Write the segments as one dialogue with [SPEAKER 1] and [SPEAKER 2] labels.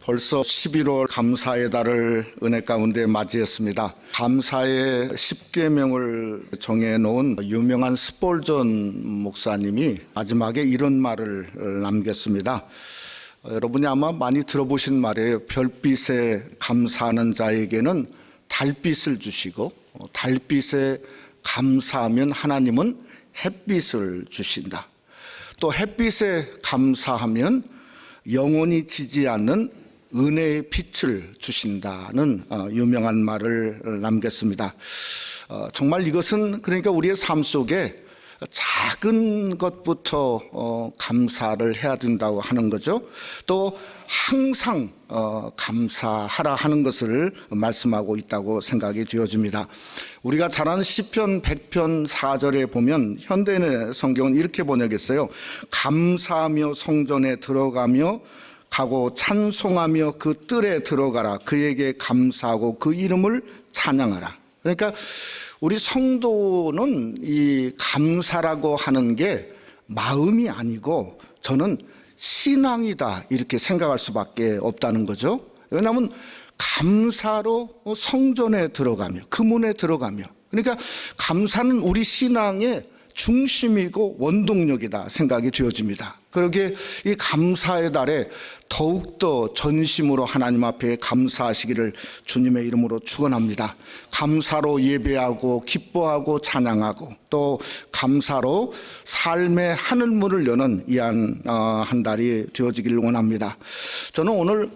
[SPEAKER 1] 벌써 11월 감사의 달을 은혜 가운데 맞이했습니다. 감사의 10계명을 정해놓은 유명한 스폴전 목사님이 마지막에 이런 말을 남겼습니다. 여러분이 아마 많이 들어보신 말이에요. 별빛에 감사하는 자에게는 달빛을 주시고 달빛에 감사하면 하나님은 햇빛을 주신다. 또 햇빛에 감사하면 영원히 지지 않는 은혜의 빛을 주신다는 유명한 말을 남겼습니다. 정말 이것은 그러니까 우리의 삶 속에 작은 것부터 감사를 해야 된다고 하는 거죠. 또 항상 감사하라 하는 것을 말씀하고 있다고 생각이 되어집니다. 우리가 잘 아는 시편 100편 4절에 보면 현대인의 성경은 이렇게 번역했어요. 감사하며 성전에 들어가며 가고 찬송하며 그 뜰에 들어가라. 그에게 감사하고 그 이름을 찬양하라. 그러니까 우리 성도는 이 감사라고 하는 게 마음이 아니고 저는 신앙이다 이렇게 생각할 수밖에 없다는 거죠. 왜냐하면 감사로 성전에 들어가며 그 문에 들어가며 그러니까 감사는 우리 신앙의 중심이고 원동력이다 생각이 되어집니다. 그러기에 이 감사의 달에 더욱더 전심으로 하나님 앞에 감사하시기를 주님의 이름으로 축원합니다. 감사로 예배하고 기뻐하고 찬양하고 또 감사로 삶의 하늘문을 여는 이 한 달이 되어지기를 원합니다. 저는 오늘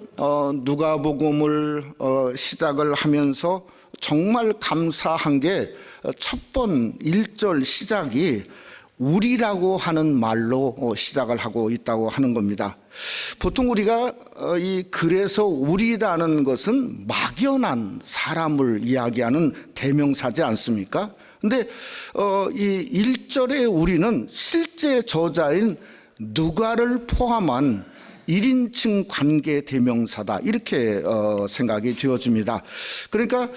[SPEAKER 1] 누가복음을 시작을 하면서 정말 감사한 게 첫 번 1절 시작이 우리라고 하는 말로 시작을 하고 있다고 하는 겁니다. 보통 우리가 이 글에서 우리라는 것은 막연한 사람을 이야기하는 대명사지 않습니까? 근데 이 1절의 우리는 실제 저자인 누가를 포함한 1인칭 관계 대명사다 이렇게 생각이 되어집니다. 그러니까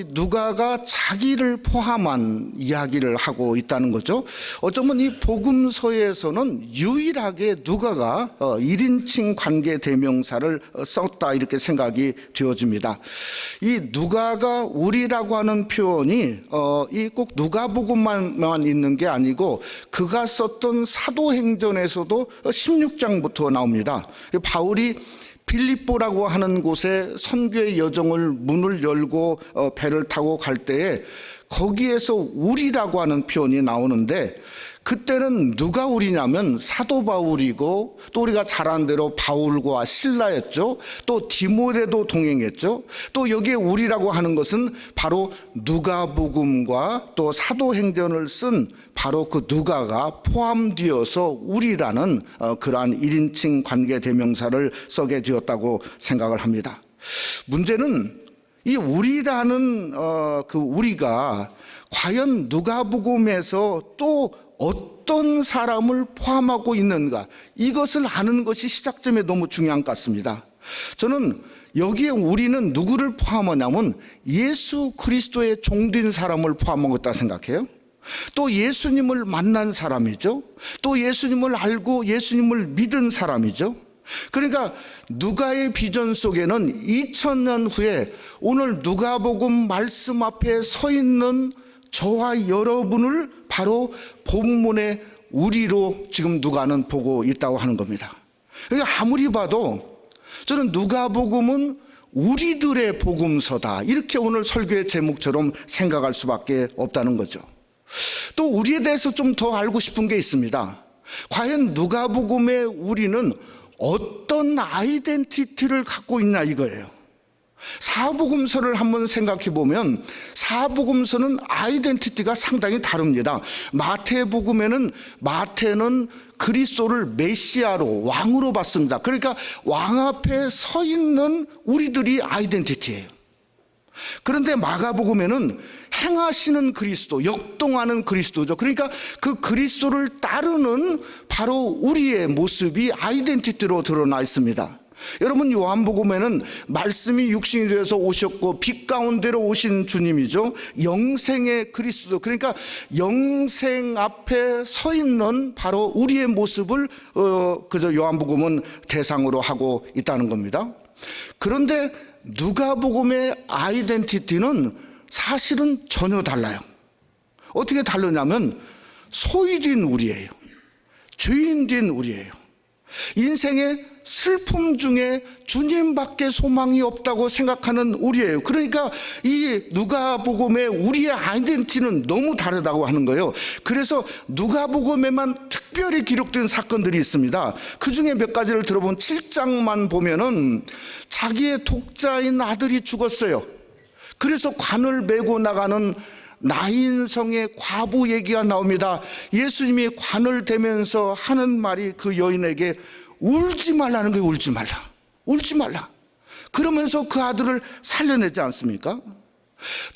[SPEAKER 1] 누가가 자기를 포함한 이야기를 하고 있다는 거죠. 어쩌면 이 복음서에서는 유일하게 누가가 1인칭 관계 대명사를 썼다 이렇게 생각이 되어집니다. 이 누가가 우리라고 하는 표현이 이 꼭 누가복음만 있는 게 아니고 그가 썼던 사도행전에서도 16장부터 나옵니다. 바울이 빌립보라고 하는 곳에 선교의 여정을 문을 열고 배를 타고 갈 때에 거기에서 우리라고 하는 표현이 나오는데 그때는 누가 우리냐면 사도 바울이고 또 우리가 잘 아는 대로 바울과 실라였죠. 또 디모데도 동행했죠. 또 여기에 우리라고 하는 것은 바로 누가복음과 또 사도행전을 쓴 바로 그 누가가 포함되어서 우리라는 그러한 1인칭 관계 대명사를 쓰게 되었다고 생각을 합니다. 문제는 이 우리라는 그 우리가 과연 누가복음에서 또 어떤 사람을 포함하고 있는가 이것을 아는 것이 시작점에 너무 중요한 것 같습니다. 저는 여기에 우리는 누구를 포함하냐면 예수 그리스도의 종된 사람을 포함한 것다 생각해요. 또 예수님을 만난 사람이죠. 또 예수님을 알고 예수님을 믿은 사람이죠. 그러니까 누가의 비전 속에는 2000년 후에 오늘 누가복음 말씀 앞에 서 있는 저와 여러분을 바로 본문의 우리로 지금 누가는 보고 있다고 하는 겁니다. 그러니까 아무리 봐도 저는 누가복음은 우리들의 복음서다 이렇게 오늘 설교의 제목처럼 생각할 수밖에 없다는 거죠. 또 우리에 대해서 좀 더 알고 싶은 게 있습니다. 과연 누가복음의 우리는 어떤 아이덴티티를 갖고 있냐 이거예요. 사복음서를 한번 생각해 보면 사복음서는 아이덴티티가 상당히 다릅니다. 마태복음에는 마태는 그리스도를 메시아로 왕으로 봤습니다. 그러니까 왕 앞에 서 있는 우리들이 아이덴티티예요. 그런데 마가복음에는 행하시는 그리스도, 역동하는 그리스도죠. 그러니까 그 그리스도를 따르는 바로 우리의 모습이 아이덴티티로 드러나 있습니다. 여러분 요한복음에는 말씀이 육신이 되어서 오셨고 빛 가운데로 오신 주님이죠. 영생의 그리스도, 그러니까 영생 앞에 서 있는 바로 우리의 모습을 그저 요한복음은 대상으로 하고 있다는 겁니다. 그런데 누가복음의 아이덴티티는 사실은 전혀 달라요. 어떻게 다르냐면 소외된 우리예요. 죄인된 우리예요. 인생의 슬픔 중에 주님밖에 소망이 없다고 생각하는 우리예요. 그러니까 이 누가복음의 우리의 아이덴티티는 너무 다르다고 하는 거예요. 그래서 누가복음에만 특별히 기록된 사건들이 있습니다. 그 중에 몇 가지를 들어본 7장만 보면은 자기의 독자인 아들이 죽었어요. 그래서 관을 메고 나가는 나인성의 과부 얘기가 나옵니다. 예수님이 관을 대면서 하는 말이 그 여인에게 울지 말라는 거예요. 울지 말라. 울지 말라. 그러면서 그 아들을 살려내지 않습니까?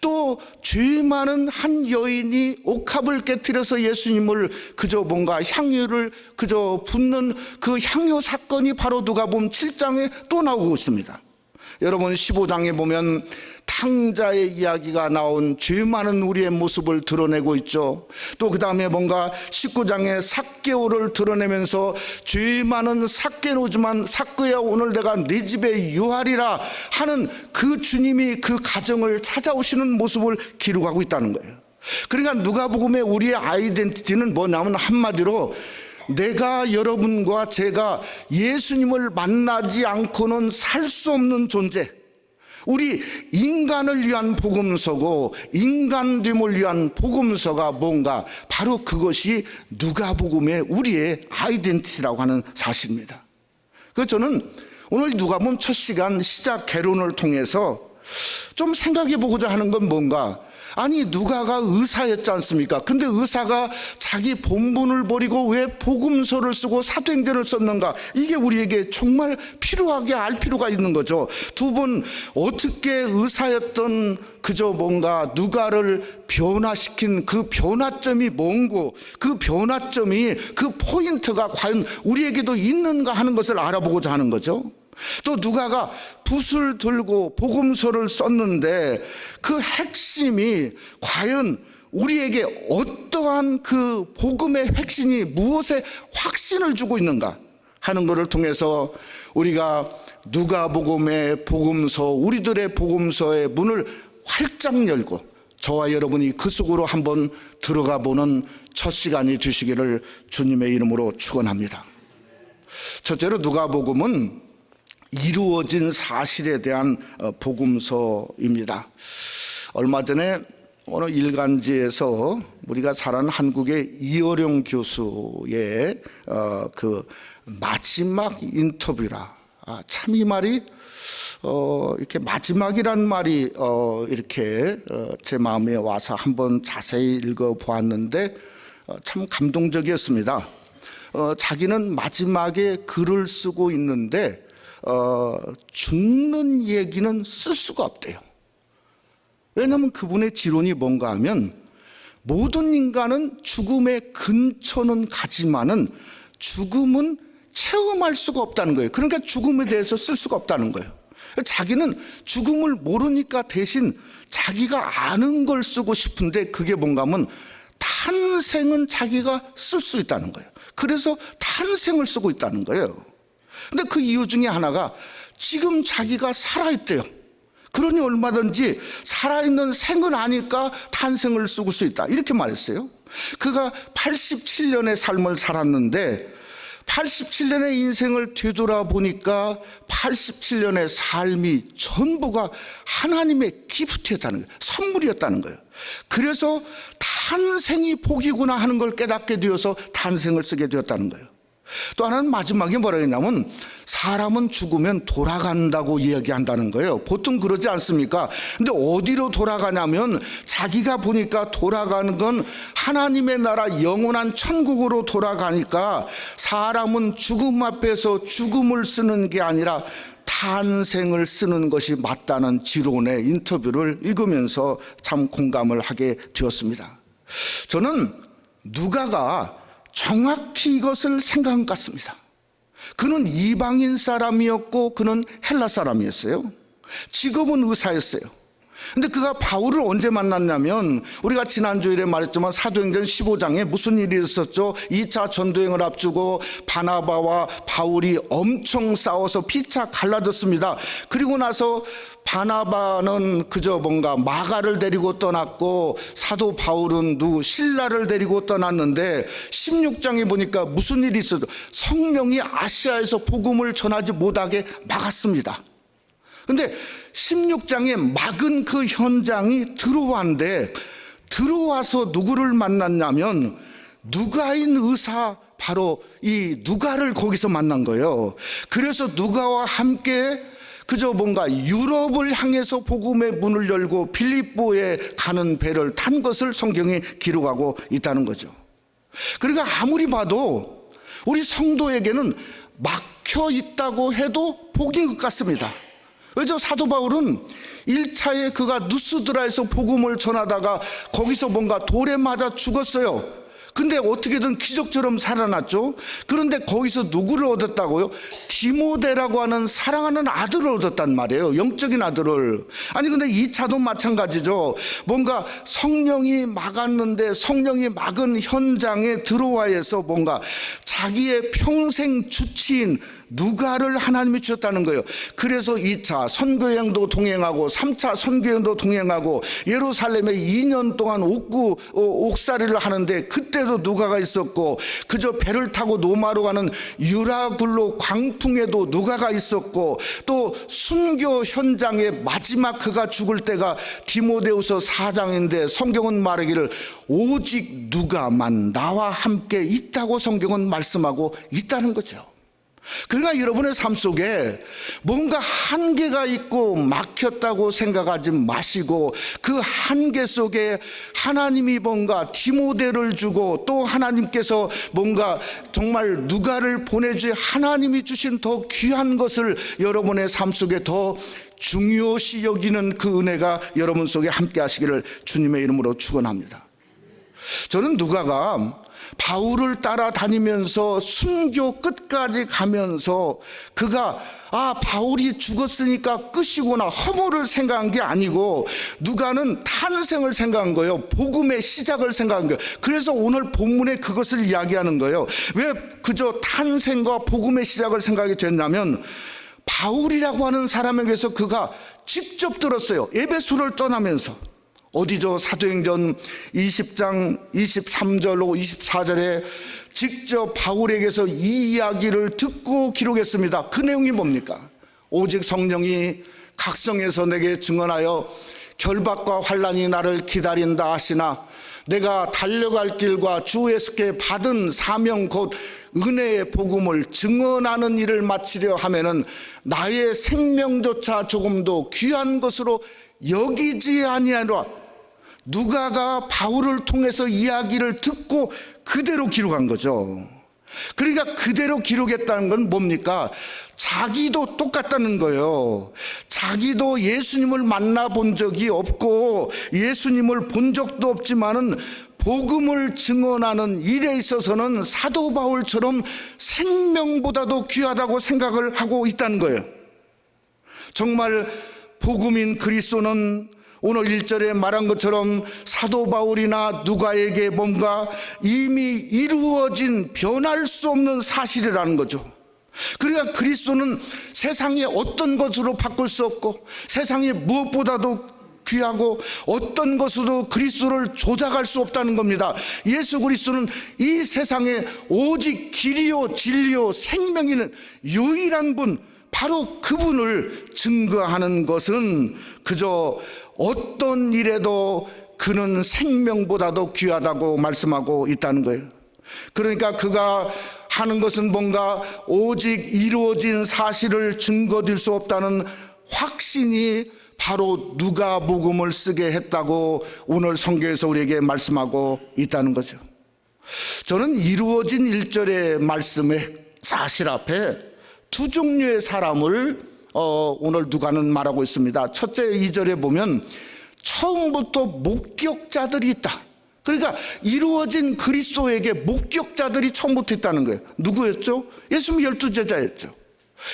[SPEAKER 1] 또 죄 많은 한 여인이 옥합을 깨트려서 예수님을 그저 뭔가 향유를 그저 붓는 그 향유 사건이 바로 누가복음 7장에 또 나오고 있습니다. 여러분 15장에 보면 탕자의 이야기가 나온 죄 많은 우리의 모습을 드러내고 있죠. 또 그 다음에 뭔가 19장에 삭개오를 드러내면서 죄 많은 삭개오지만 삭개야 오늘 내가 네 집에 유하리라 하는 그 주님이 그 가정을 찾아오시는 모습을 기록하고 있다는 거예요. 그러니까 누가복음의 우리의 아이덴티티는 뭐냐면 한마디로 내가 여러분과 제가 예수님을 만나지 않고는 살 수 없는 존재, 우리 인간을 위한 복음서고 인간됨을 위한 복음서가 뭔가 바로 그것이 누가복음의 우리의 아이덴티티라고 하는 사실입니다. 그래서 저는 오늘 누가복음 첫 시간 시작 개론을 통해서 좀 생각해 보고자 하는 건 뭔가, 아니 누가가 의사였지 않습니까? 근데 의사가 자기 본분을 버리고 왜 복음서를 쓰고 사도행전을 썼는가? 이게 우리에게 정말 필요하게 알 필요가 있는 거죠. 두 분 어떻게 의사였던 그저 뭔가 누가를 변화시킨 그 변화점이 뭔고, 그 변화점이 그 포인트가 과연 우리에게도 있는가 하는 것을 알아보고자 하는 거죠. 또 누가가 붓을 들고 복음서를 썼는데 그 핵심이 과연 우리에게 어떠한 그 복음의 핵심이 무엇에 확신을 주고 있는가 하는 것을 통해서 우리가 누가복음의 복음서, 우리들의 복음서의 문을 활짝 열고 저와 여러분이 그 속으로 한번 들어가 보는 첫 시간이 되시기를 주님의 이름으로 축원합니다. 첫째로 누가복음은 이루어진 사실에 대한 복음서입니다. 얼마 전에 어느 일간지에서 우리가 잘 아는 한국의 이어령 교수의 그 마지막 인터뷰라, 참 이 말이 이렇게 마지막이란 말이 이렇게 제 마음에 와서 한번 자세히 읽어보았는데 참 감동적이었습니다. 자기는 마지막에 글을 쓰고 있는데 죽는 얘기는 쓸 수가 없대요. 왜냐하면 그분의 지론이 뭔가 하면 모든 인간은 죽음의 근처는 가지만은 죽음은 체험할 수가 없다는 거예요. 그러니까 죽음에 대해서 쓸 수가 없다는 거예요. 자기는 죽음을 모르니까 대신 자기가 아는 걸 쓰고 싶은데 그게 뭔가 하면 탄생은 자기가 쓸 수 있다는 거예요. 그래서 탄생을 쓰고 있다는 거예요. 근데 그 이유 중에 하나가 지금 자기가 살아있대요. 그러니 얼마든지 살아있는 생은 아니까 탄생을 쓰고 수 있다, 이렇게 말했어요. 그가 87년의 삶을 살았는데 87년의 인생을 되돌아보니까 87년의 삶이 전부가 하나님의 기프트였다는 거예요. 선물이었다는 거예요. 그래서 탄생이 복이구나 하는 걸 깨닫게 되어서 탄생을 쓰게 되었다는 거예요. 또 하나는 마지막에 뭐라 했냐면 사람은 죽으면 돌아간다고 이야기한다는 거예요. 보통 그러지 않습니까? 근데 어디로 돌아가냐면 자기가 보니까 돌아가는 건 하나님의 나라 영원한 천국으로 돌아가니까 사람은 죽음 앞에서 죽음을 쓰는 게 아니라 탄생을 쓰는 것이 맞다는 지론의 인터뷰를 읽으면서 참 공감을 하게 되었습니다. 저는 누가가 정확히 이것을 생각한 것 같습니다. 그는 이방인 사람이었고 그는 헬라 사람이었어요. 직업은 의사였어요. 근데 그가 바울을 언제 만났냐면 우리가 지난주일에 말했지만 사도행전 15장에 무슨 일이 있었죠? 2차 전도행을 앞두고 바나바와 바울이 엄청 싸워서 피차 갈라졌습니다. 그리고 나서 바나바는 그저 뭔가 마가를 데리고 떠났고 사도 바울은 신라를 데리고 떠났는데 16장에 보니까 무슨 일이 있었죠? 성령이 아시아에서 복음을 전하지 못하게 막았습니다. 근데 16장에 막은 그 현장이 들어왔는데 들어와서 누구를 만났냐면 누가인 의사, 바로 이 누가를 거기서 만난 거예요. 그래서 누가와 함께 그저 뭔가 유럽을 향해서 복음의 문을 열고 빌립보에 가는 배를 탄 것을 성경에 기록하고 있다는 거죠. 그러니까 아무리 봐도 우리 성도에게는 막혀 있다고 해도 복인 것 같습니다. 왜죠? 사도 바울은 1차에 그가 누스드라에서 복음을 전하다가 거기서 뭔가 돌에 맞아 죽었어요. 근데 어떻게든 기적처럼 살아났죠. 그런데 거기서 누구를 얻었다고요? 디모데라고 하는 사랑하는 아들을 얻었단 말이에요. 영적인 아들을. 아니 근데 2차도 마찬가지죠. 뭔가 성령이 막았는데 성령이 막은 현장에 들어와 해서 뭔가 자기의 평생 주치인 누가를 하나님이 주셨다는 거예요. 그래서 2차 선교여행도 동행하고 3차 선교여행도 동행하고 예루살렘에 2년 동안 옥살이를 하는데 그때도 누가가 있었고, 그저 배를 타고 노마로 가는 유라굴로 광풍에도 누가가 있었고, 또 순교 현장에 마지막 그가 죽을 때가 디모데후서 4장인데 성경은 말하기를 오직 누가만 나와 함께 있다고 성경은 말씀하고 있다는 거죠. 그러니까 여러분의 삶 속에 뭔가 한계가 있고 막혔다고 생각하지 마시고 그 한계 속에 하나님이 뭔가 디모데를 주고 또 하나님께서 뭔가 정말 누가를 보내주신 하나님이 주신 더 귀한 것을 여러분의 삶 속에 더 중요시 여기는 그 은혜가 여러분 속에 함께 하시기를 주님의 이름으로 축원합니다. 저는 누가가 바울을 따라다니면서 순교 끝까지 가면서 그가 바울이 죽었으니까 끝이구나 허물을 생각한 게 아니고 누가는 탄생을 생각한 거예요. 복음의 시작을 생각한 거예요. 그래서 오늘 본문에 그것을 이야기하는 거예요. 왜 그저 탄생과 복음의 시작을 생각이 됐냐면 바울이라고 하는 사람에게서 그가 직접 들었어요. 에베소를 떠나면서. 어디죠? 사도행전 20장 23절로 24절에 직접 바울에게서 이 이야기를 듣고 기록했습니다. 그 내용이 뭡니까? 오직 성령이 각성해서 내게 증언하여 결박과 환난이 나를 기다린다 하시나 내가 달려갈 길과 주 예수께 받은 사명 곧 은혜의 복음을 증언하는 일을 마치려 하면은 나의 생명조차 조금도 귀한 것으로 여기지 아니하노라. 누가가 바울을 통해서 이야기를 듣고 그대로 기록한 거죠. 그러니까 그대로 기록했다는 건 뭡니까? 자기도 똑같다는 거예요. 자기도 예수님을 만나본 적이 없고 예수님을 본 적도 없지만은 복음을 증언하는 일에 있어서는 사도 바울처럼 생명보다도 귀하다고 생각을 하고 있다는 거예요. 정말 복음인 그리스도는 오늘 1절에 말한 것처럼 사도 바울이나 누가에게 뭔가 이미 이루어진 변할 수 없는 사실이라는 거죠. 그러니까 그리스도는 세상의 어떤 것으로 바꿀 수 없고 세상의 무엇보다도 귀하고 어떤 것으로 그리스도를 조작할 수 없다는 겁니다. 예수 그리스도는 이 세상에 오직 길이요 진리요 생명이는 유일한 분, 바로 그분을 증거하는 것은 그저 어떤 일에도 그는 생명보다도 귀하다고 말씀하고 있다는 거예요. 그러니까 그가 하는 것은 뭔가 오직 이루어진 사실을 증거될 수 없다는 확신이 바로 누가복음을 쓰게 했다고 오늘 성경에서 우리에게 말씀하고 있다는 거죠. 저는 이루어진 1절의 말씀의 사실 앞에 두 종류의 사람을 오늘 누가는 말하고 있습니다. 첫째 2절에 보면 처음부터 목격자들이 있다. 그러니까 이루어진 그리스도에게 목격자들이 처음부터 있다는 거예요. 누구였죠? 예수님 12제자였죠.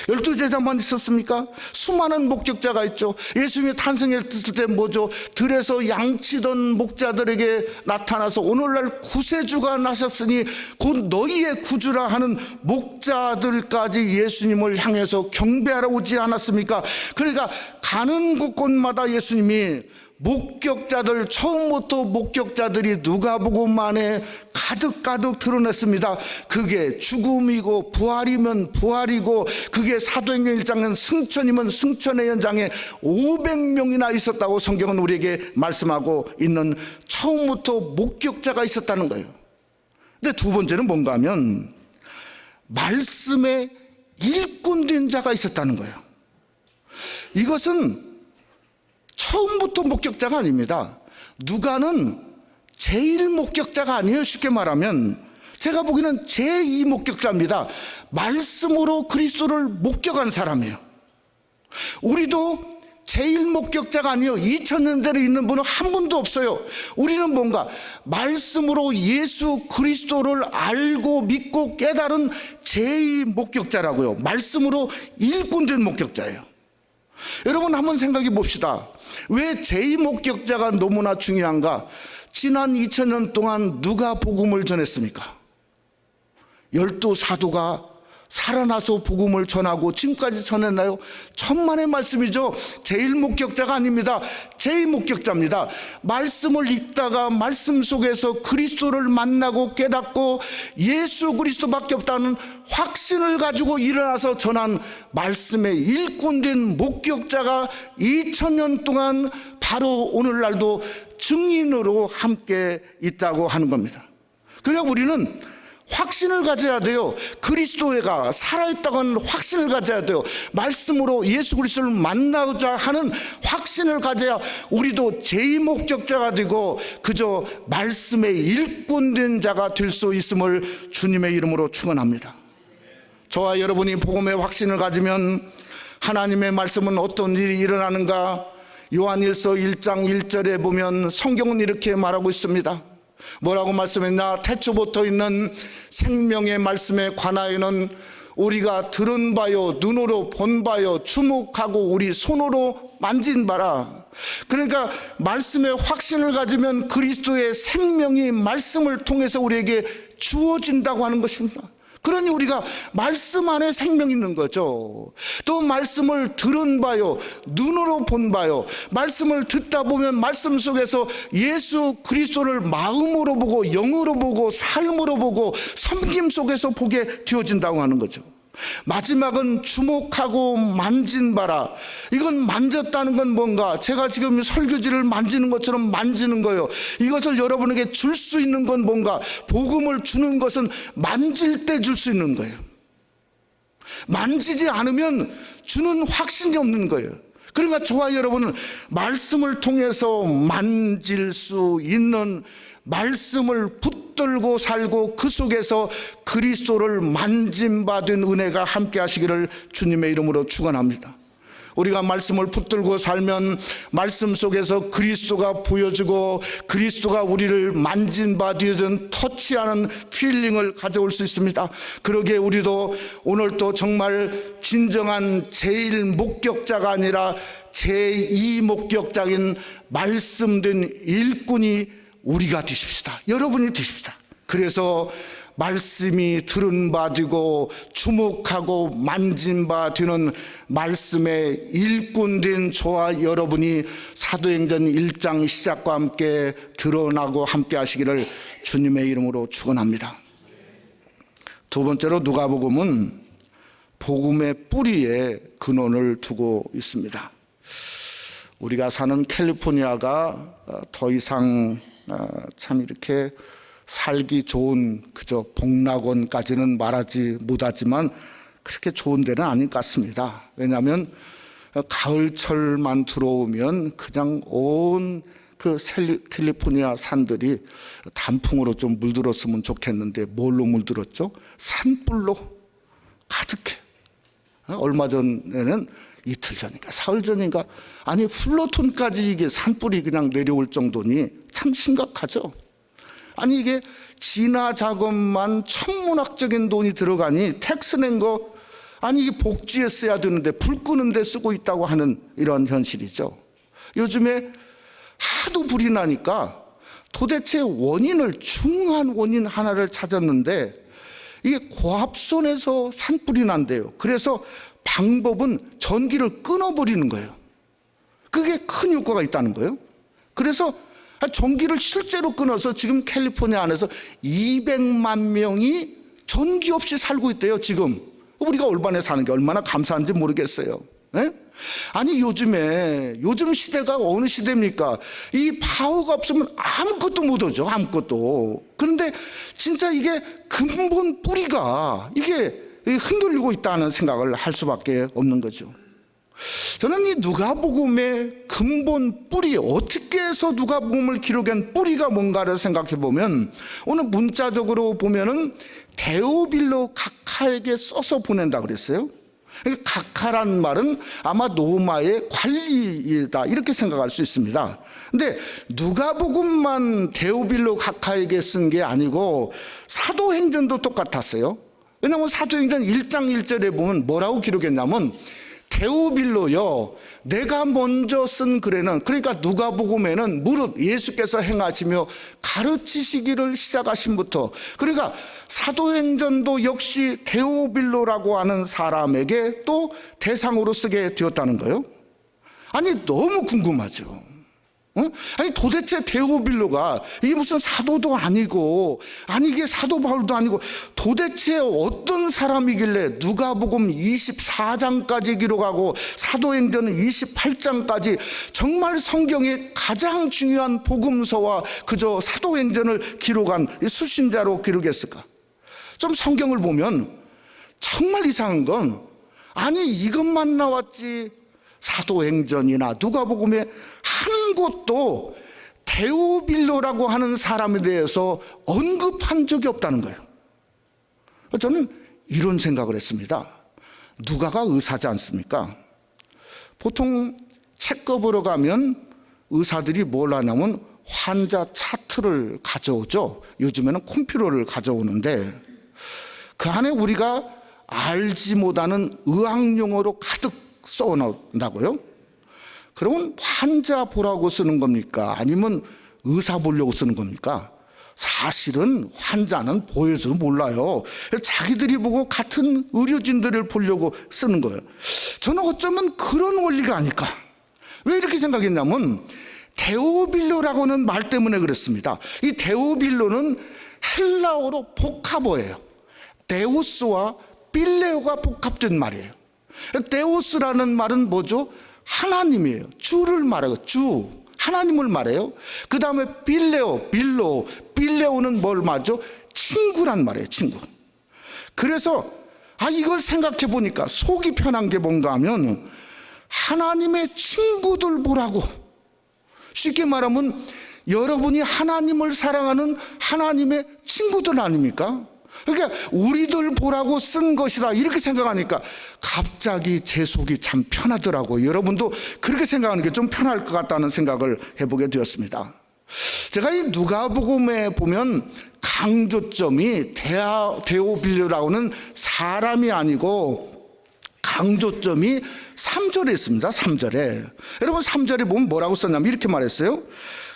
[SPEAKER 1] 12제자만 있었습니까? 수많은 목격자가 있죠. 예수님이 탄생했을 때 뭐죠? 들에서 양치던 목자들에게 나타나서 오늘날 구세주가 나셨으니 곧 너희의 구주라 하는 목자들까지 예수님을 향해서 경배하러 오지 않았습니까? 그러니까 가는 곳곳마다 예수님이 목격자들, 처음부터 목격자들이 누가복음만에 가득 드러냈습니다. 그게 죽음이고 부활이면 부활이고, 그게 사도행전 1장은 승천이면 승천의 현장에 500명이나 있었다고 성경은 우리에게 말씀하고 있는, 처음부터 목격자가 있었다는 거예요. 근데 두 번째는 뭔가 하면 말씀에 일꾼된 자가 있었다는 거예요. 이것은 처음부터 목격자가 아닙니다. 누가는 제1 목격자가 아니에요. 쉽게 말하면 제가 보기에는 제2 목격자입니다. 말씀으로 그리스도를 목격한 사람이에요. 우리도 제1 목격자가 아니에요. 2000년 전에 있는 분은 한 분도 없어요. 우리는 뭔가 말씀으로 예수 그리스도를 알고 믿고 깨달은 제2 목격자라고요. 말씀으로 일꾼된 목격자예요. 여러분 한번 생각해 봅시다. 왜 제2 목격자가 너무나 중요한가? 지난 2000년 동안 누가 복음을 전했습니까? 12사도가 살아나서 복음을 전하고 지금까지 전했나요? 천만의 말씀이죠. 제1 목격자가 아닙니다. 제2 목격자입니다. 말씀을 읽다가 말씀 속에서 그리스도를 만나고 깨닫고 예수 그리스도밖에 없다는 확신을 가지고 일어나서 전한 말씀의 일꾼된 목격자가 2000년 동안 바로 오늘날도 증인으로 함께 있다고 하는 겁니다. 그러니까 우리는 확신을 가져야 돼요. 그리스도가 살아있다고 하는 확신을 가져야 돼요. 말씀으로 예수 그리스도를 만나고자 하는 확신을 가져야 우리도 제2 목격자가 되고 그저 말씀의 일꾼된 자가 될 수 있음을 주님의 이름으로 축원합니다. 저와 여러분이 복음의 확신을 가지면 하나님의 말씀은 어떤 일이 일어나는가? 요한일서 1장 1절에 보면 성경은 이렇게 말하고 있습니다. 뭐라고 말씀했나? 태초부터 있는 생명의 말씀에 관하여는 우리가 들은 바요, 눈으로 본 바요, 주목하고 우리 손으로 만진 바라. 그러니까 말씀의 확신을 가지면 그리스도의 생명이 말씀을 통해서 우리에게 주어진다고 하는 것입니다. 그러니 우리가 말씀 안에 생명이 있는 거죠. 또 말씀을 들은 바요, 눈으로 본 바요, 말씀을 듣다 보면 말씀 속에서 예수 그리스도를 마음으로 보고 영으로 보고 삶으로 보고 섬김 속에서 보게 되어진다고 하는 거죠. 마지막은 주목하고 만진 바라. 이건 만졌다는 건 뭔가, 제가 지금 설교지를 만지는 것처럼 만지는 거예요. 이것을 여러분에게 줄 수 있는 건 뭔가, 복음을 주는 것은 만질 때 줄 수 있는 거예요. 만지지 않으면 주는 확신이 없는 거예요. 그러니까 저와 여러분은 말씀을 통해서 만질 수 있는, 말씀을 붙들고 살고 그 속에서 그리스도를 만짐받은 은혜가 함께 하시기를 주님의 이름으로 축원합니다. 우리가 말씀을 붙들고 살면 말씀 속에서 그리스도가 보여지고 그리스도가 우리를 만진받으든 터치하는 필링을 가져올 수 있습니다. 그러기에 우리도 오늘 또 정말 진정한 제1 목격자가 아니라 제2 목격자인 말씀된 일꾼이 우리가 되십시다. 여러분이 되십시다. 그래서 말씀이 들은 바 되고 주목하고 만진 바 되는 말씀의 일꾼된 저와 여러분이 사도행전 1장 시작과 함께 드러나고 함께 하시기를 주님의 이름으로 축원합니다. 두 번째로 누가복음은 복음의 뿌리에 근원을 두고 있습니다. 우리가 사는 캘리포니아가 더 이상 참 이렇게 살기 좋은 그저 복락원까지는 말하지 못하지만 그렇게 좋은 데는 아닌 것 같습니다. 왜냐하면 가을철만 들어오면 그냥 온 그 캘리포니아 산들이 단풍으로 좀 물들었으면 좋겠는데 뭘로 물들었죠? 산불로 가득해. 얼마 전에는 이틀 전인가 사흘 전인가 아니 플루톤까지 이게 산불이 그냥 내려올 정도니 참 심각하죠. 아니 이게 진화 작업만 천문학적인 돈이 들어가니 텍스 낸 거 아니 이게 복지에 써야 되는데 불 끄는 데 쓰고 있다고 하는 이런 현실이죠. 요즘에 하도 불이 나니까 도대체 원인을, 중요한 원인 하나를 찾았는데 이게 고압선에서 산불이 난대요. 그래서 방법은 전기를 끊어버리는 거예요. 그게 큰 효과가 있다는 거예요. 그래서 전기를 실제로 끊어서 지금 캘리포니아 안에서 200만 명이 전기 없이 살고 있대요. 지금 우리가 올반에 사는 게 얼마나 감사한지 모르겠어요. 네? 아니 요즘 시대가 어느 시대입니까? 이 파워가 없으면 아무것도 못 하죠. 아무것도. 그런데 진짜 이게 근본 뿌리가 이게 흔들리고 있다는 생각을 할 수밖에 없는 거죠. 저는 이 누가복음의 근본 뿌리, 어떻게 해서 누가복음을 기록한 뿌리가 뭔가를 생각해 보면, 오늘 문자적으로 보면은 데오빌로 각하에게 써서 보낸다 그랬어요. 각하란 말은 아마 로마의 관리이다 이렇게 생각할 수 있습니다. 근데 누가복음만 데오빌로 각하에게 쓴 게 아니고 사도행전도 똑같았어요. 왜냐하면 사도행전 1장 1절에 보면 뭐라고 기록했냐면, 데오빌로여, 내가 먼저 쓴 글에는, 그러니까 누가복음에는 무릇 예수께서 행하시며 가르치시기를 시작하신부터, 그러니까 사도행전도 역시 데오빌로라고 하는 사람에게 또 대상으로 쓰게 되었다는 거예요. 아니 너무 궁금하죠. 아니 도대체 데오빌로가 이게 무슨 사도도 아니고, 아니 이게 사도 바울도 아니고, 도대체 어떤 사람이길래 누가복음 24장까지 기록하고 사도행전은 28장까지 정말 성경의 가장 중요한 복음서와 그저 사도행전을 기록한 수신자로 기록했을까? 좀 성경을 보면 정말 이상한 건, 아니 이것만 나왔지 사도행전이나 누가복음에 한 곳도 데오빌로라고 하는 사람에 대해서 언급한 적이 없다는 거예요. 저는 이런 생각을 했습니다. 누가가 의사지 않습니까? 보통 책거보러 가면 의사들이 뭘 하냐면 환자 차트를 가져오죠. 요즘에는 컴퓨터를 가져오는데 그 안에 우리가 알지 못하는 의학용어로 가득 써놓는다고요? 그러면 환자 보라고 쓰는 겁니까? 아니면 의사 보려고 쓰는 겁니까? 사실은 환자는 보여줘도 몰라요. 자기들이 보고 같은 의료진들을 보려고 쓰는 거예요. 저는 어쩌면 그런 원리가 아닐까. 왜 이렇게 생각했냐면 데오빌로라고는 말 때문에 그랬습니다. 이 데오빌로는 헬라어로 복합어예요. 데우스와 빌레오가 복합된 말이에요. 데우스라는 말은 뭐죠? 하나님이에요. 주를 말해요. 주, 하나님을 말해요. 그 다음에 빌레오는 뭘 말하죠? 친구란 말이에요. 친구. 그래서 이걸 생각해 보니까 속이 편한 게 뭔가 하면 하나님의 친구들 보라고. 쉽게 말하면 여러분이 하나님을 사랑하는 하나님의 친구들 아닙니까? 그러니까 우리들 보라고 쓴 것이다 이렇게 생각하니까 갑자기 제 속이 참 편하더라고요. 여러분도 그렇게 생각하는 게 좀 편할 것 같다는 생각을 해보게 되었습니다. 제가 이 누가복음에 보면 강조점이 데오빌로라고는 사람이 아니고 강조점이 3절에 있습니다. 3절에. 여러분 3절에 보면 뭐라고 썼냐면 이렇게 말했어요.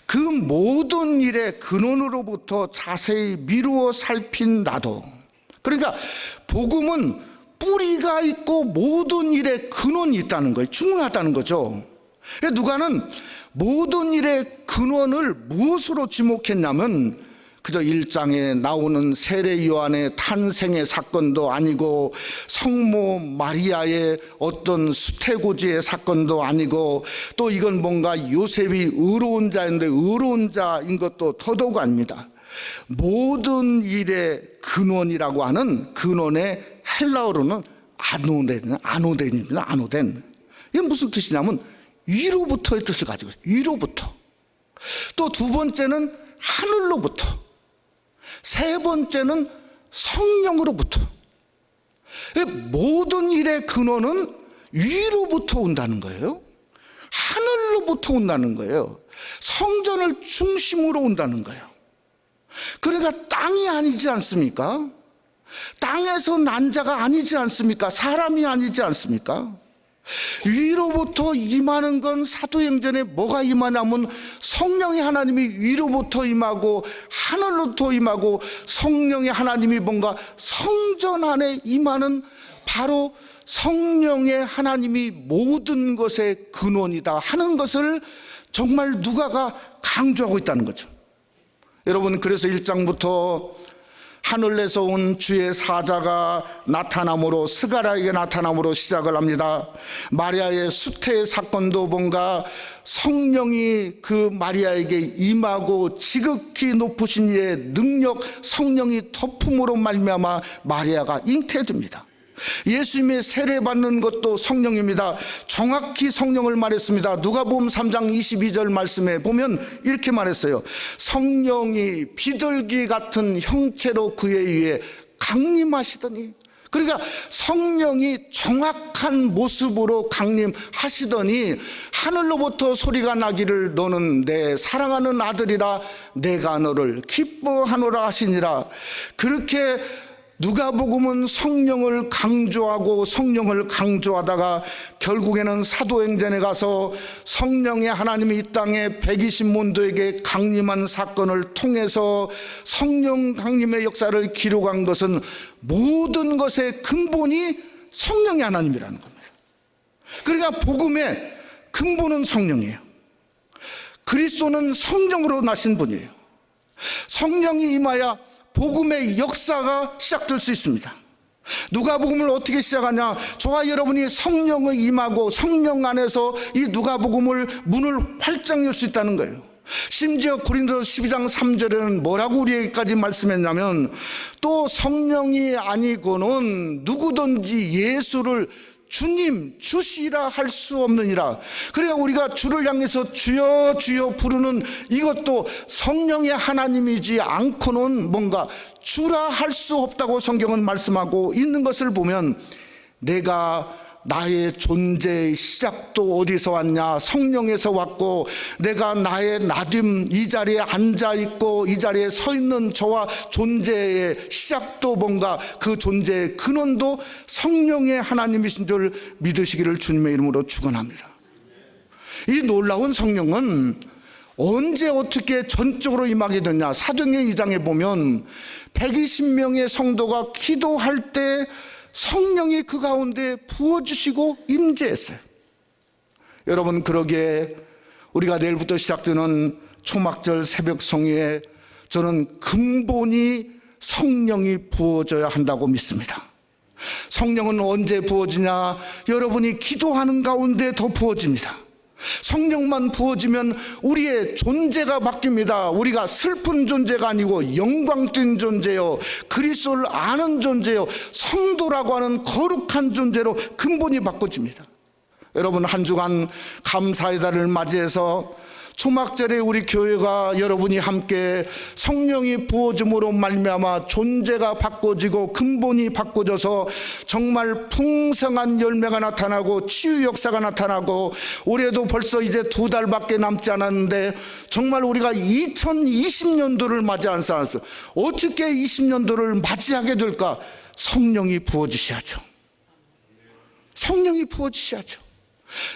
[SPEAKER 1] 그 모든 일의 근원으로부터 자세히 미루어 살핀 나도. 그러니까 복음은 뿌리가 있고 모든 일의 근원이 있다는 거예요. 중요하다는 거죠. 누가는 모든 일의 근원을 무엇으로 지목했냐면 그저 1장에 나오는 세례 요한의 탄생의 사건도 아니고 성모 마리아의 어떤 수태고지의 사건도 아니고 또 이건 뭔가 요셉이 의로운 자인데 의로운 자인 것도 더더욱 아닙니다. 모든 일의 근원이라고 하는 근원의 헬라어로는 아노덴입니다. 아노덴. 이게 무슨 뜻이냐면 위로부터의 뜻을 가지고 있어요. 위로부터. 또 두 번째는 하늘로부터. 세 번째는 성령으로부터. 모든 일의 근원은 위로부터 온다는 거예요. 하늘로부터 온다는 거예요. 성전을 중심으로 온다는 거예요. 그러니까 땅이 아니지 않습니까? 땅에서 난 자가 아니지 않습니까? 사람이 아니지 않습니까? 위로부터 임하는 건 사도행전에 뭐가 임하냐면 성령의 하나님이 위로부터 임하고 하늘로부터 임하고 성령의 하나님이 뭔가 성전 안에 임하는 바로 성령의 하나님이 모든 것의 근원이다 하는 것을 정말 누가가 강조하고 있다는 거죠. 여러분, 그래서 1장부터 하늘에서 온 주의 사자가 나타남으로, 스가랴에게 나타남으로 시작을 합니다. 마리아의 수태의 사건도 뭔가 성령이 그 마리아에게 임하고 지극히 높으신 이의 능력, 성령이 덮음으로 말미암아 마리아가 잉태됩니다. 예수님의 세례받는 것도 성령입니다. 정확히 성령을 말했습니다. 누가복음 3장 22절 말씀에 보면 이렇게 말했어요. 성령이 비둘기 같은 형체로 그에 의해 강림하시더니, 그러니까 성령이 정확한 모습으로 강림하시더니 하늘로부터 소리가 나기를 너는 내 사랑하는 아들이라 내가 너를 기뻐하노라 하시니라. 그렇게 누가복음은 성령을 강조하고 성령을 강조하다가 결국에는 사도행전에 가서 성령의 하나님이 이 땅에 120문도에게 강림한 사건을 통해서 성령 강림의 역사를 기록한 것은 모든 것의 근본이 성령의 하나님이라는 겁니다. 그러니까 복음의 근본은 성령이에요. 그리스도는 성령으로 나신 분이에요. 성령이 임하여 복음의 역사가 시작될 수 있습니다. 누가복음을 어떻게 시작하냐? 저와 여러분이 성령을 임하고 성령 안에서 이 누가복음을 문을 활짝 열 수 있다는 거예요. 심지어 고린도서 12장 3절에는 뭐라고 우리에게까지 말씀했냐면, 또 성령이 아니고는 누구든지 예수를 주님, 주시라 할 수 없느니라. 그러니까 우리가 주를 향해서 주여 주여 부르는 이것도 성령의 하나님이지 않고는 뭔가 주라 할 수 없다고 성경은 말씀하고 있는 것을 보면, 내가 나의 존재의 시작도 어디서 왔냐? 성령에서 왔고, 내가 나의 나됨, 이 자리에 앉아있고 이 자리에 서 있는 저와 존재의 시작도 뭔가 그 존재의 근원도 성령의 하나님이신 줄 믿으시기를 주님의 이름으로 축원합니다. 이 놀라운 성령은 언제 어떻게 전적으로 임하게 됐냐? 사도행전 2장에 보면 120명의 성도가 기도할 때 성령이 그 가운데 부어주시고 임재했어요. 여러분, 그러기에 우리가 내일부터 시작되는 초막절 새벽 성회에 저는 근본이 성령이 부어져야 한다고 믿습니다. 성령은 언제 부어지냐? 여러분이 기도하는 가운데 더 부어집니다. 성령만 부어지면 우리의 존재가 바뀝니다. 우리가 슬픈 존재가 아니고 영광된 존재요, 그리스도를 아는 존재요, 성도라고 하는 거룩한 존재로 근본이 바꿔집니다. 여러분, 한 주간 감사의 달을 맞이해서 초막절에 우리 교회가 여러분이 함께 성령이 부어짐으로 말미암아 존재가 바꿔지고 근본이 바꿔져서 정말 풍성한 열매가 나타나고 치유 역사가 나타나고, 올해도 벌써 이제 2달밖에 남지 않았는데 정말 우리가 2020년도를 맞이 않았어요. 어떻게 20년도를 맞이하게 될까? 성령이 부어지셔야죠. 성령이 부어지셔야죠.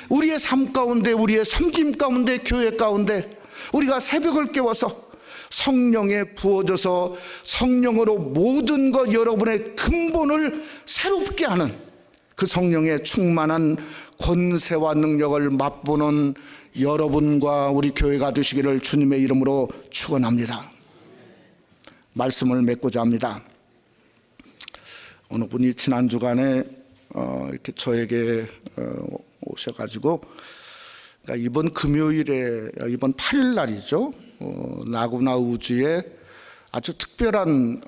[SPEAKER 1] 우리의 삶 가운데, 우리의 섬김 가운데, 교회 가운데 우리가 새벽을 깨워서 성령에 부어져서 성령으로 모든 것, 여러분의 근본을 새롭게 하는 그 성령의 충만한 권세와 능력을 맛보는 여러분과 우리 교회가 되시기를 주님의 이름으로 축원합니다. 말씀을 맺고자 합니다. 어느 분이 지난 주간에 이렇게 저에게 오셔가지고, 그러니까 이번 금요일에, 이번 8일 날이죠, 나구나 우주에 아주 특별한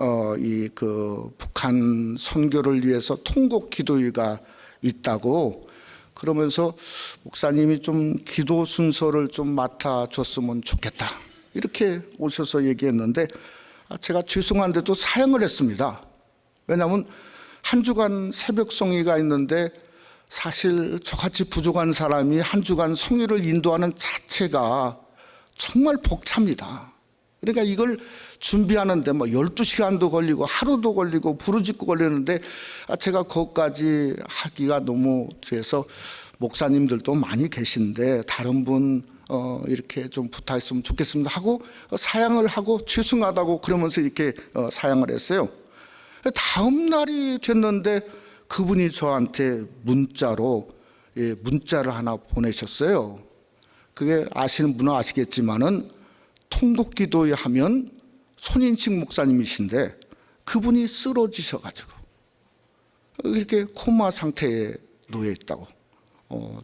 [SPEAKER 1] 그 북한 선교를 위해서 통곡 기도회가 있다고 그러면서 목사님이 좀 기도 순서를 좀 맡아줬으면 좋겠다 이렇게 오셔서 얘기했는데, 제가 죄송한데도 사양을 했습니다. 왜냐하면 한 주간 새벽 성의가 있는데 사실 저같이 부족한 사람이 한 주간 성의를 인도하는 자체가 정말 벅찹니다. 그러니까 이걸 준비하는데 뭐 12시간도 걸리고 하루도 걸리고 부르짖고 걸리는데 제가 거기까지 하기가 너무 돼서 목사님들도 많이 계신데 다른 분 이렇게 좀 부탁했으면 좋겠습니다 하고 사양을 하고 죄송하다고 그러면서 이렇게 사양을 했어요. 다음 날이 됐는데 그분이 저한테 문자로 문자를 하나 보내셨어요. 그게 아시는 분은 아시겠지만은 통곡기도회 하면 손인식 목사님이신데 그분이 쓰러지셔가지고 이렇게 코마 상태에 놓여 있다고.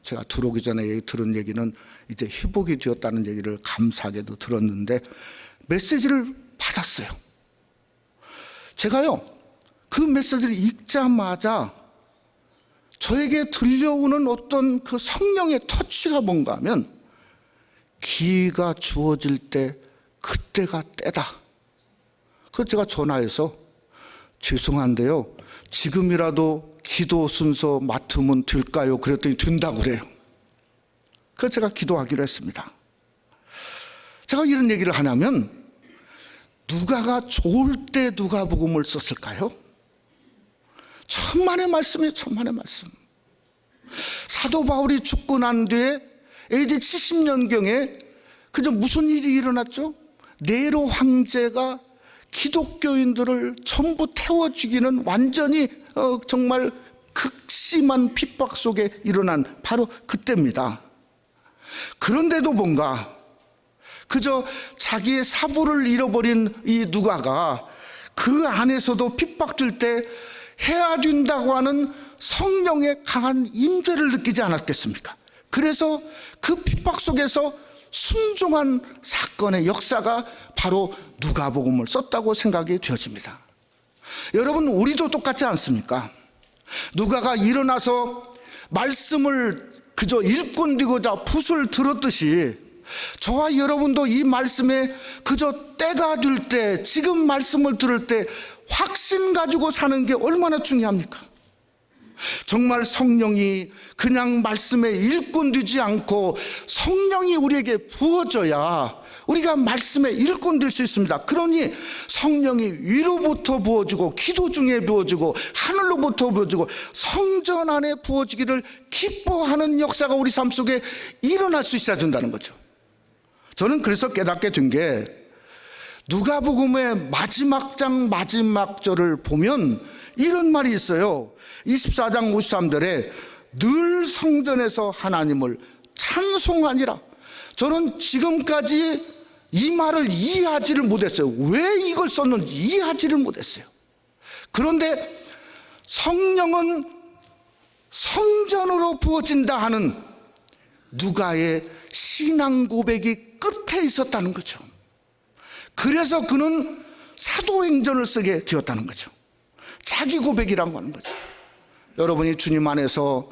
[SPEAKER 1] 제가 들어오기 전에 들은 얘기는 이제 회복이 되었다는 얘기를 감사하게도 들었는데 메시지를 받았어요. 제가요 그 메시지를 읽자마자 저에게 들려오는 어떤 그 성령의 터치가 뭔가 하면 기회가 주어질 때 그때가 때다. 그래서 제가 전화해서 죄송한데요 지금이라도 기도 순서 맡으면 될까요? 그랬더니 된다고 그래요. 그래서 제가 기도하기로 했습니다. 제가 이런 얘기를 하냐면 누가가 좋을 때 누가복음을 썼을까요? 천만의 말씀이에요. 천만의 말씀. 사도 바울이 죽고 난 뒤에 AD 70년경에 그저 무슨 일이 일어났죠? 네로 황제가 기독교인들을 전부 태워 죽이는 완전히 정말 극심한 핍박 속에 일어난 바로 그때입니다. 그런데도 뭔가 그저 자기의 사부를 잃어버린 이 누가가 그 안에서도 핍박될 때 해야 된다고 하는 성령의 강한 임재를 느끼지 않았겠습니까? 그래서 그 핍박 속에서 순종한 사건의 역사가 바로 누가복음을 썼다고 생각이 되어집니다. 여러분 우리도 똑같지 않습니까? 누가가 일어나서 말씀을 그저 일꾼되고자 붓을 들었듯이 저와 여러분도 이 말씀에 그저 때가 될 때 지금 말씀을 들을 때 확신 가지고 사는 게 얼마나 중요합니까? 정말 성령이 그냥 말씀에 일꾼되지 않고 성령이 우리에게 부어져야 우리가 말씀에 일꾼될 수 있습니다. 그러니 성령이 위로부터 부어지고 기도 중에 부어지고 하늘로부터 부어지고 성전 안에 부어지기를 기뻐하는 역사가 우리 삶 속에 일어날 수 있어야 된다는 거죠. 저는 그래서 깨닫게 된 게 누가복음의 마지막 장 마지막 절을 보면 이런 말이 있어요. 24장 53절에 늘 성전에서 하나님을 찬송하니라. 저는 지금까지 이 말을 이해하지를 못했어요. 왜 이걸 썼는지 이해하지를 못했어요. 그런데 성령은 성전으로 부어진다 하는 누가의 신앙 고백이 끝에 있었다는 거죠. 그래서 그는 사도행전을 쓰게 되었다는 거죠. 자기 고백이라고 하는 거죠. 여러분이 주님 안에서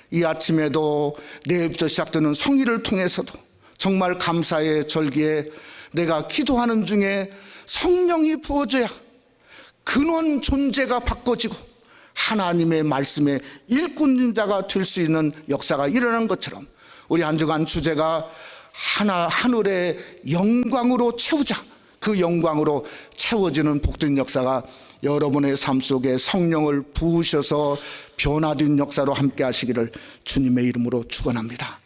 [SPEAKER 1] 이 아침에도 내일부터 시작되는 성의를 통해서도 정말 감사의 절기에 내가 기도하는 중에 성령이 부어져야 근원 존재가 바꿔지고 하나님의 말씀에 일꾼 자가 될 수 있는 역사가 일어난 것처럼 우리 한 주간 주제가 하늘의 영광으로 채우자. 그 영광으로 채워지는 복된 역사가 여러분의 삶 속에 성령을 부으셔서 변화된 역사로 함께 하시기를 주님의 이름으로 축원합니다.